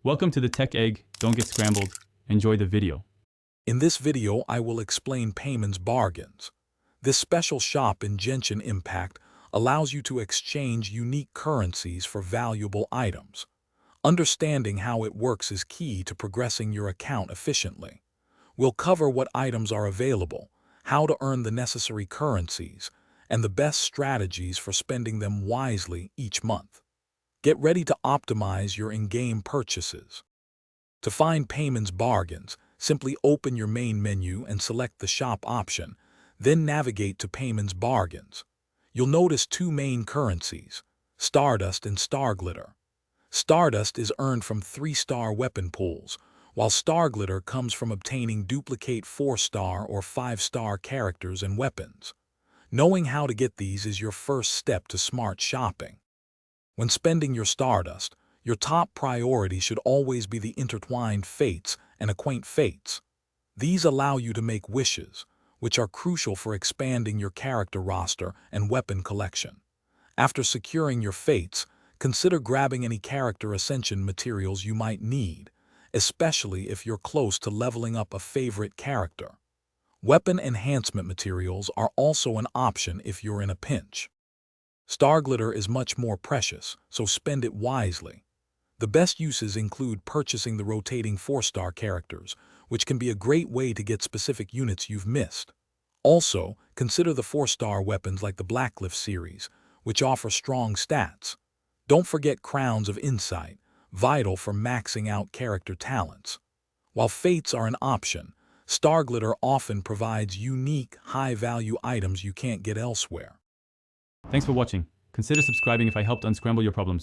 Welcome to the Tech Egg. Don't get scrambled. Enjoy the video. In this video, I will explain Paimon's bargains. This special shop in Genshin Impact allows you to exchange unique currencies for valuable items. Understanding how it works is key to progressing your account efficiently. We'll cover what items are available, how to earn the necessary currencies, and the best strategies for spending them wisely each month. Get ready to optimize your in-game purchases. To find Paimon's bargains, simply open your main menu and select the shop option, then navigate to Paimon's bargains. You'll notice two main currencies, Stardust and Star Glitter. Stardust is earned from 3-star weapon pools, while Star Glitter comes from obtaining duplicate 4-star or 5-star characters and weapons. Knowing how to get these is your first step to smart shopping. When spending your Stardust, your top priority should always be the intertwined fates and acquaint fates. These allow you to make wishes, which are crucial for expanding your character roster and weapon collection. After securing your fates, consider grabbing any character ascension materials you might need, especially if you're close to leveling up a favorite character. Weapon enhancement materials are also an option if you're in a pinch. Star Glitter is much more precious, so spend it wisely. The best uses include purchasing the rotating 4-star characters, which can be a great way to get specific units you've missed. Also, consider the 4-star weapons like the Blacklift series, which offer strong stats. Don't forget Crowns of Insight, vital for maxing out character talents. While fates are an option, Star Glitter often provides unique, high-value items you can't get elsewhere. Thanks for watching. Consider subscribing if I helped unscramble your problems.